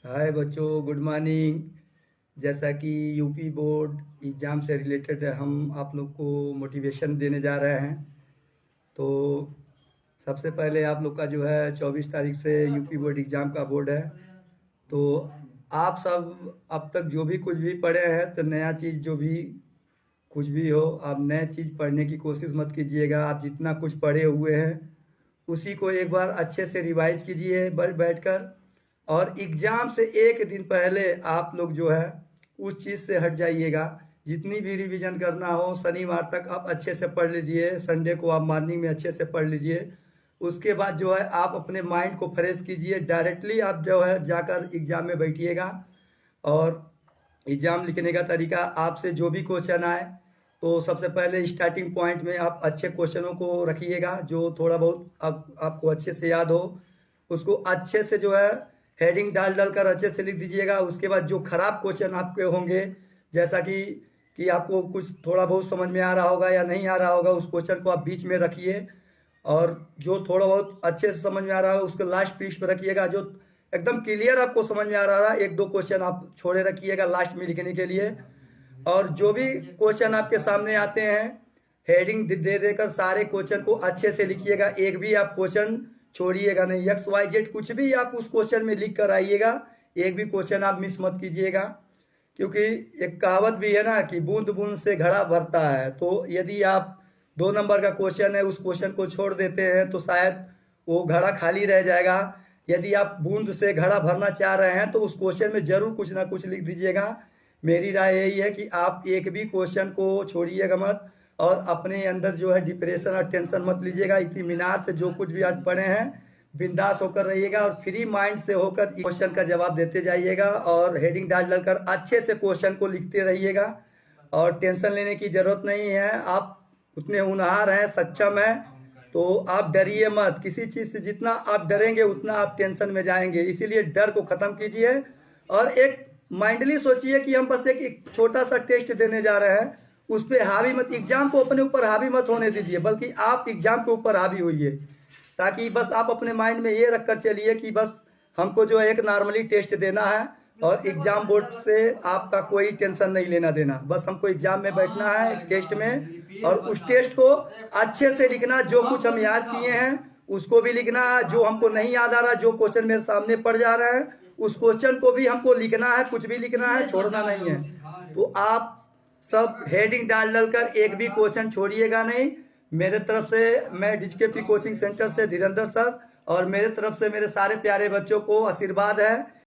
हाय बच्चों, good morning. जैसा कि यूपी बोर्ड एग्ज़ाम से रिलेटेड हम आप लोग को मोटिवेशन देने जा रहे हैं। तो सबसे पहले आप लोग का जो है 24 तारीख से यूपी बोर्ड एग्ज़ाम का बोर्ड है। तो आप सब अब तक जो भी कुछ भी पढ़े हैं, तो नया चीज़ जो भी कुछ भी हो, आप नए चीज़ पढ़ने की कोशिश मत कीजिएगा। आप जितना कुछ पढ़े हुए हैं उसी को एक बार अच्छे से रिवाइज कीजिए बैठकर। और एग्ज़ाम से एक दिन पहले आप लोग जो है उस चीज़ से हट जाइएगा। जितनी भी रिवीजन करना हो शनिवार तक आप अच्छे से पढ़ लीजिए, संडे को आप मॉर्निंग में अच्छे से पढ़ लीजिए। उसके बाद जो है आप अपने माइंड को फ्रेश कीजिए, डायरेक्टली आप जो है जाकर एग्ज़ाम में बैठिएगा। और एग्ज़ाम लिखने का तरीका, आपसे जो भी क्वेश्चन आए तो सबसे पहले स्टार्टिंग पॉइंट में आप अच्छे क्वेश्चनों को रखिएगा, जो थोड़ा बहुत आपको अच्छे से याद हो। उसको अच्छे से जो है हेडिंग डाल डाल कर अच्छे से लिख दीजिएगा। उसके बाद जो खराब क्वेश्चन आपके होंगे, जैसा कि आपको कुछ थोड़ा बहुत समझ में आ रहा होगा या नहीं आ रहा होगा, उस क्वेश्चन को आप बीच में रखिए। और जो थोड़ा बहुत अच्छे से समझ में आ रहा है उसको लास्ट पृष्ठ पर रखिएगा। जो एकदम क्लियर आपको समझ में आ रहा है, एक दो क्वेश्चन आप छोड़े रखिएगा लास्ट में लिखने के लिए। और जो भी क्वेश्चन आपके सामने आते हैं, हेडिंग दे देकर सारे क्वेश्चन को अच्छे से लिखिएगा। एक भी आप क्वेश्चन छोड़िएगा नहीं, एक्स वाई जेड कुछ भी आप उस क्वेश्चन में लिख कर आइएगा। एक भी क्वेश्चन आप मिस मत कीजिएगा, क्योंकि एक कहावत भी है ना कि बूंद बूंद से घड़ा भरता है। तो यदि आप 2 नंबर का क्वेश्चन है उस क्वेश्चन को छोड़ देते हैं तो शायद वो घड़ा खाली रह जाएगा। यदि आप बूंद से घड़ा भरना चाह रहे हैं तो उस क्वेश्चन में जरूर कुछ ना कुछ लिख दीजिएगा। मेरी राय यही है कि आप एक भी क्वेश्चन को छोड़िएगा मत। और अपने अंदर जो है डिप्रेशन और टेंशन मत लीजिएगा। इत्मीनान से जो कुछ भी आज पढ़े हैं बिंदास होकर रहिएगा और फ्री माइंड से होकर क्वेश्चन का जवाब देते जाइएगा। और हेडिंग डाल डालकर अच्छे से क्वेश्चन को लिखते रहिएगा। और टेंशन लेने की जरूरत नहीं है, आप उतने होनहार हैं, सक्षम हैं। तो आप डरिए मत किसी चीज़ से। जितना आप डरेंगे उतना आप टेंशन में जाएंगे। इसीलिए डर को ख़त्म कीजिए और एक माइंडली सोचिए कि हम बस एक छोटा सा टेस्ट देने जा रहे हैं। उस पर हावी मत, एग्जाम को अपने ऊपर हावी मत होने दीजिए, बल्कि आप एग्जाम के ऊपर हावी होइए। ताकि बस आप अपने माइंड में ये रख कर चलिए कि बस हमको जो है एक नॉर्मली टेस्ट देना है और एग्जाम बोर्ड से आपका कोई टेंशन नहीं लेना देना। बस हमको एग्जाम में बैठना है टेस्ट में, और उस टेस्ट को अच्छे से लिखना। जो कुछ हम याद किए हैं उसको भी लिखना है, जो हमको नहीं याद आ रहा, जो क्वेश्चन मेरे सामने पड़ जा रहे हैं उस क्वेश्चन को भी हमको लिखना है। कुछ भी लिखना है, छोड़ना नहीं है। तो आप सब हेडिंग डाल डाल कर एक भी क्वेश्चन छोड़िएगा नहीं। मेरे तरफ से, मैं डीजीकेपी कोचिंग सेंटर से धीरेंद्र सर, और मेरे तरफ से मेरे सारे प्यारे बच्चों को आशीर्वाद है